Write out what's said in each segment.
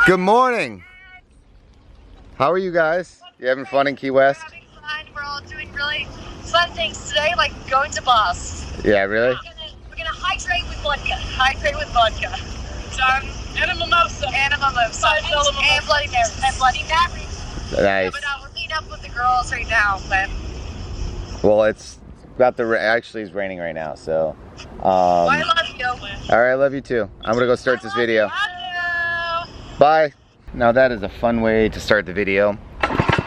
Good morning. How are you guys? You having fun in Key West? We're having fun. We're all doing really fun things today, like going to bars. Yeah, really? We're gonna hydrate with vodka. Hydrate with vodka. And a mimosa. And a mimosa. And Bloody Marys. And Bloody Marys. Nice. But we're meeting up with the girls right now. But well, it's about to actually it's raining right now, so. well, I love you. All right, I love you too. I'm gonna go start this video. Bye. Now that is a fun way to start the video.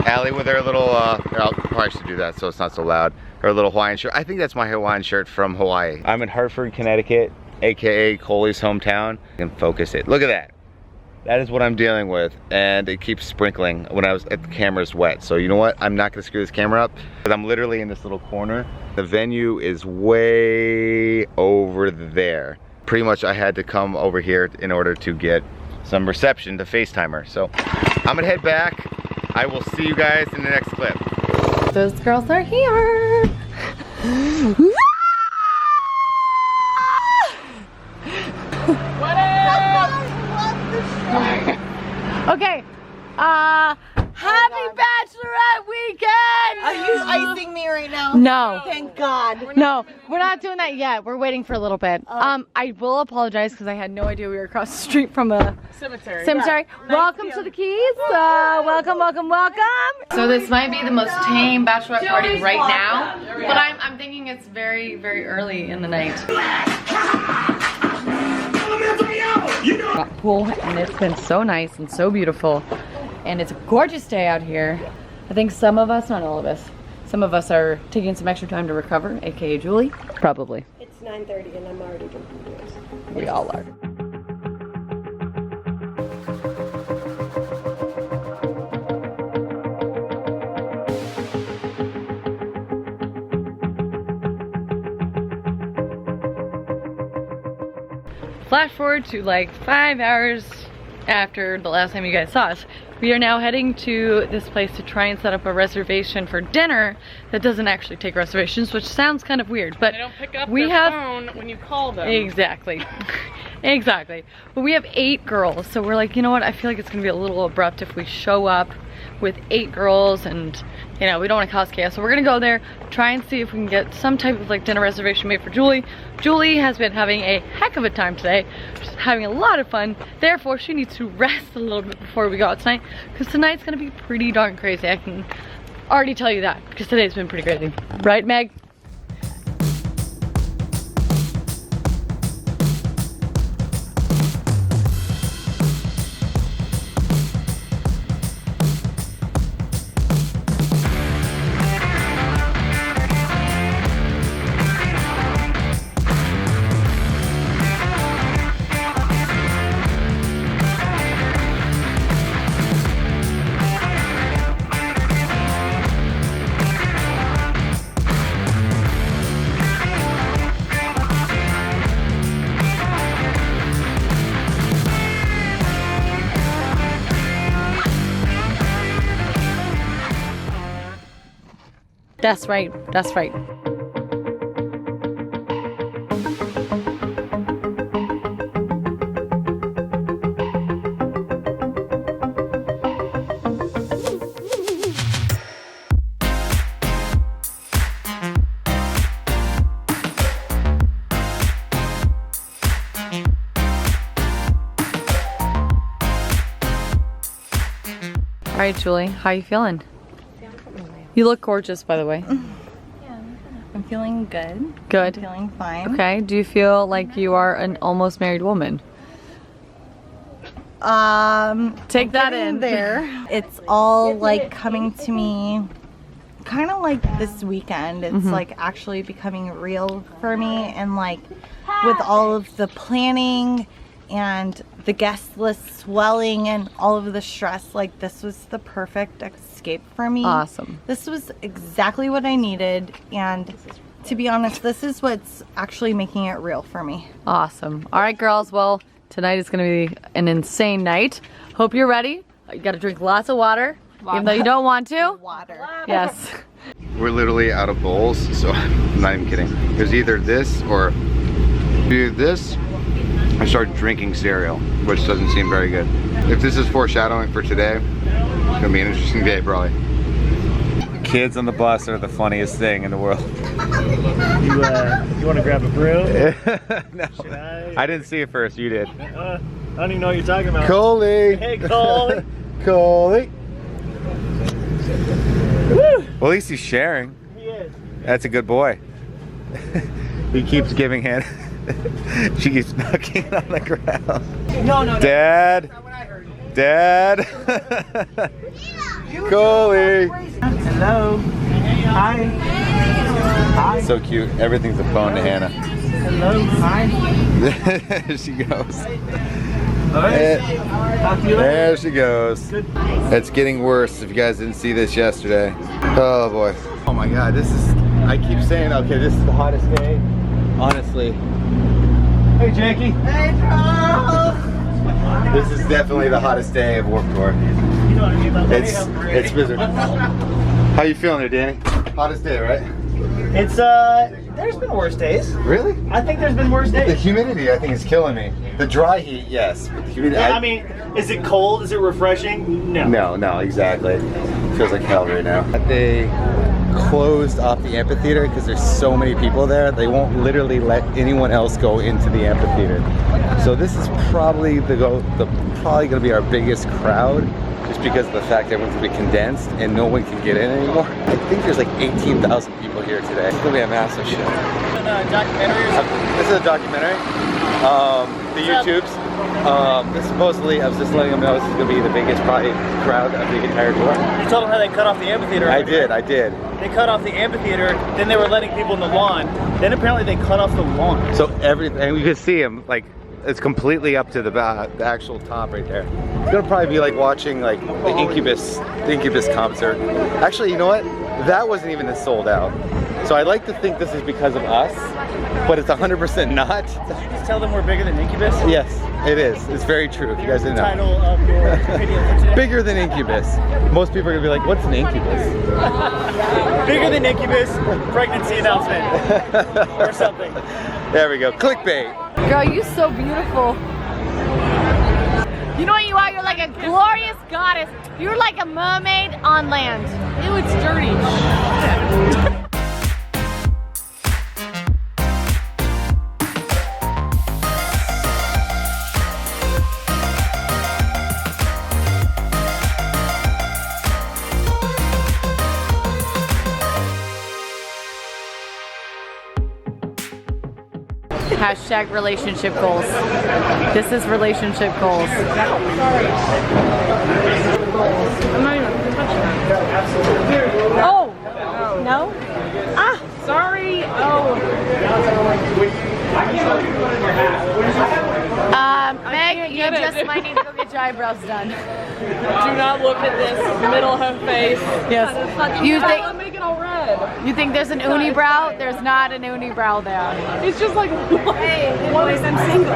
Allie with her little, I'll probably should do that so it's not so loud. Her little Hawaiian shirt. I think that's my Hawaiian shirt from Hawaii. I'm in Hartford, Connecticut, AKA Coley's hometown. And focus it. Look at that. That is what I'm dealing with. And it keeps sprinkling when the camera's wet. So you know what? I'm not gonna screw this camera up. But I'm literally in this little corner. The venue is way over there. Pretty much I had to come over here in order to get some reception to FaceTime her. So I'm gonna head back. I will see you guys in the next clip. Those girls are here. What up? Okay, happy Bachelorette weekend! Are you icing me right now? No. Thank God. No, we're not doing that yet. We're waiting for a little bit. I will apologize because I had no idea we were across the street from a cemetery. Yeah. Welcome to the Keys. Welcome, welcome, welcome. So this might be the most tame bachelorette party right now, but I'm thinking it's very, very early in the night. Got a pool and it's been so nice and so beautiful, and it's a gorgeous day out here. I think some of us, not all of us, some of us are taking some extra time to recover, aka Julie. Probably. It's 9:30 and I'm already drinking beers. We all are. Flash forward to like 5 hours after the last time you guys saw us. We are now heading to this place to try and set up a reservation for dinner that doesn't actually take reservations, which sounds kind of weird, but they don't pick up their phone when you call them. Exactly. Exactly. But we have 8 girls, so we're like, you know what, I feel like it's gonna be a little abrupt if we show up with 8 girls and, you know, we don't want to cause chaos. So we're gonna go there, try and see if we can get some type of like dinner reservation made for Julie. Julie has been having a heck of a time today. She's having a lot of fun. Therefore, she needs to rest a little bit before we go out tonight, because tonight's gonna be pretty darn crazy. I can already tell you that, because today's been pretty crazy. Right, Meg? That's right, that's right. All right, Julie, how you feeling? You look gorgeous, by the way. Yeah, I'm feeling good. Good. I'm feeling fine. Okay, do you feel like you are an almost married woman? Take that in. There. It's all like coming to me kind of like this weekend. It's like actually becoming real for me, and like with all of the planning and the guest list swelling and all of the stress, like this was the perfect escape for me. Awesome. This was exactly what I needed, and to be honest, this is what's actually making it real for me. Awesome. All right, girls, well, tonight is gonna be an insane night. Hope you're ready. You gotta drink lots of water, even though you don't want to. Water. Yes. We're literally out of bowls, so I'm not even kidding. There's either this or I started drinking cereal, which doesn't seem very good. If this is foreshadowing for today, it's gonna be an interesting day, probably. Kids on the bus are the funniest thing in the world. You want to grab a broom? No, I didn't see it first. You did. I don't even know what you're talking about. Coley. Hey, Coley. Coley. Woo. Well, at least he's sharing. He is. That's a good boy. He keeps giving hand. She keeps knocking on the ground. No. Dad. Dad. Coley. Hello. Hi. Hi. So cute. Everything's a phone to Hannah. Hello. Hi. There she goes. Talk to you later. There she goes. It's getting worse if you guys didn't see this yesterday. Oh boy. Oh my god, this is, I keep saying, okay, this is the hottest day. Honestly. Hey Jakey. Hey Charles. This is definitely the hottest day of Warped Tour. You know what I mean about It's miserable. How you feeling there, Danny? Hottest day, right? It's there's been worse days. Really? I think there's been worse The days. humidity, I think, is killing me. The dry heat, yes. But the humidity, I mean, is it cold? Is it refreshing? No. No, exactly. Feels like hell right now. They closed off the amphitheater because there's so many people there. They won't literally let anyone else go into the amphitheater. So this is probably probably going to be our biggest crowd, just because of the fact everyone's going to be condensed and no one can get in anymore. I think there's like 18,000 people here today. It's going to be a massive show. Documentary or something? This is a documentary. The YouTubes. This supposedly, I was just letting them know, this is going to be the biggest probably crowd of the entire tour. You told them how they cut off the amphitheater. I did. They cut off the amphitheater, then they were letting people in the lawn, then apparently they cut off the lawn. So everything, and you can see them, like, it's completely up to the actual top right there. It's gonna probably be like watching like the Incubus concert. Actually, you know what? That wasn't even sold out. So I like to think this is because of us, but it's 100% not. Did you just tell them we're bigger than Incubus? Yes, it is. It's very true. If you guys didn't know. Title of your video for today. Bigger than Incubus. Most people are gonna be like, what's an Incubus? Bigger than Incubus, pregnancy announcement. Or something. There we go. Clickbait. Girl, you're so beautiful. You know what you are? You're like a glorious goddess. You're like a mermaid on land. Ew, it's dirty. Hashtag relationship goals. This is relationship goals. Oh! No? Ah! Sorry! Oh. Meg, you just might need to go get your eyebrows done. Do not look at this middle of her face. Yes. You think, Make it all red. you think there's an unibrow? There's not an unibrow there. It's just like, Hey, boys, I'm single.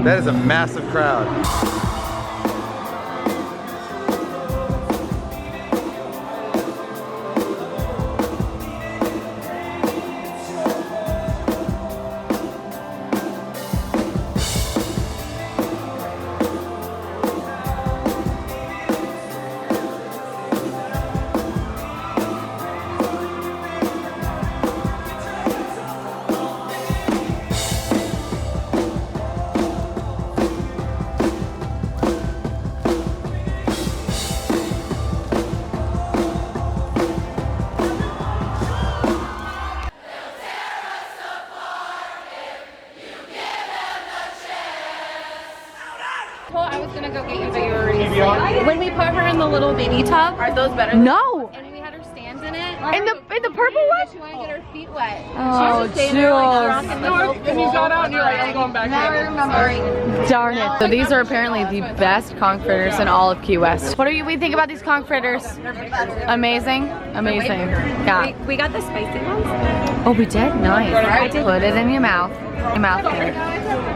That is a massive crowd. I was gonna go get you, but you already asleep. When we put her in the little baby tub, are those better? No. And we had her stands in it. In the purple one? She wanted to get her feet wet. Oh, Jules. no, and you got out and you're like, I'm going back in. Darn it. So these are apparently the best conch fritters in all of Key West. What do we think about these conch fritters? Amazing? Amazing. Yeah. We got the spicy ones. Oh, we did? Nice. Put it in your mouth. Here.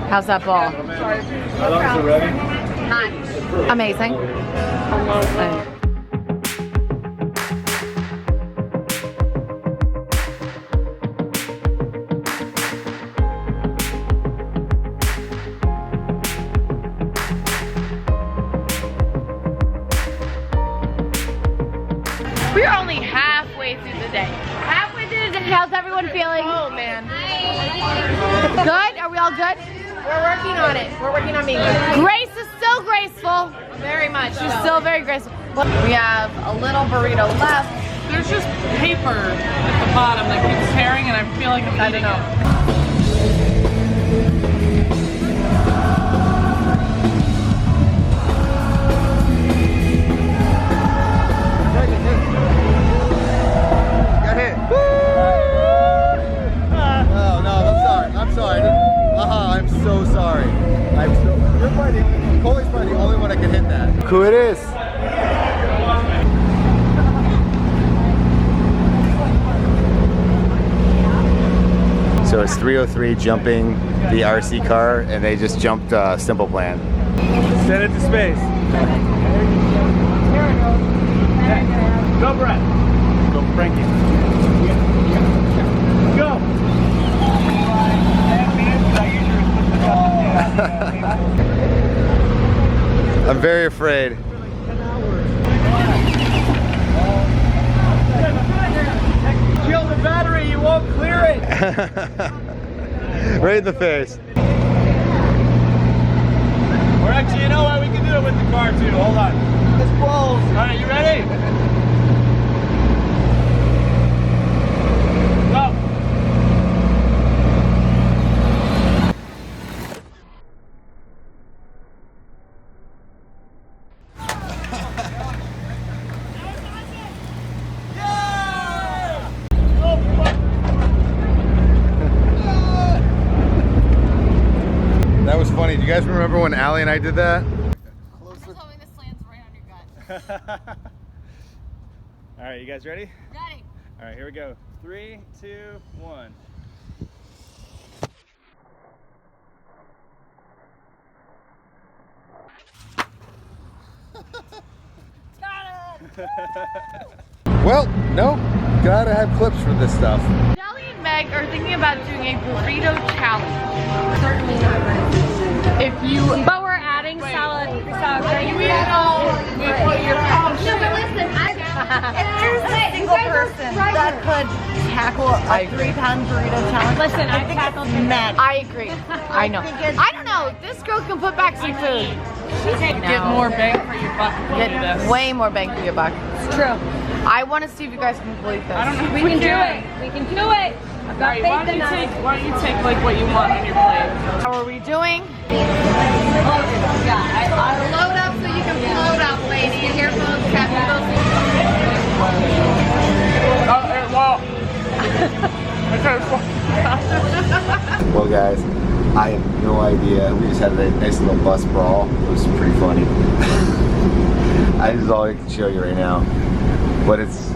How's that ball? How long is it ready? Amazing. Halfway through the day, how's everyone feeling? Oh man. Good? Are we all good? We're working on it. We're working on being good. Grace is still graceful. Very much. She's still very graceful. We have a little burrito left. There's just paper at the bottom that keeps tearing, and I feel like I'm eating it. Got hit. Oh no, I'm sorry. I'm so sorry. Coley's probably the only one that can hit that. Who it is? So it's 303 jumping the RC car, and they just jumped Simple Plan. Send it to space. Go, Brett. Go, Frankie. Go. I'm very afraid. Kill the battery, you won't clear it. Right in the face. Or actually, you know what? We can do it with the car too. Hold on. Let's balls. All right, you ready? Go. That was funny. Do you guys remember when Allie and I did that? All right, you guys ready? Ready. All right, here we go. 3, 2, 1. Well, nope. Gotta have clips for this stuff. Allie and Meg are thinking about doing a burrito challenge. But we're adding salad. You eat it all with what you're No, but listen, If there's a single person that could tackle a 3-pound burrito challenge, Listen, I think it's Meg. I agree. I know. I don't know. This girl can put back some food. Get more bang for your buck. Get way more bang for your buck. It's true. I want to see if you guys can complete this. I don't know. We can do it. We can do it. I've got Alright, why faith in don't us. you take like what you want on your plate? How are we doing? Load up so you can float up, lady. Here, folks. Captain Oh, well. Well, guys, I have no idea. We just had a nice little bus brawl. It was pretty funny. This is all I can show you right now. But it's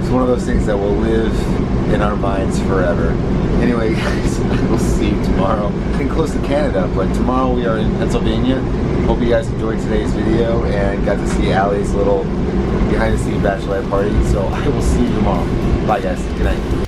one of those things that will live in our minds forever. Anyway, guys, we'll see you tomorrow. Getting close to Canada, but tomorrow we are in Pennsylvania. Hope you guys enjoyed today's video and got to see Allie's little behind-the-scenes bachelorette party. So I will see you tomorrow. Bye, guys. Good night.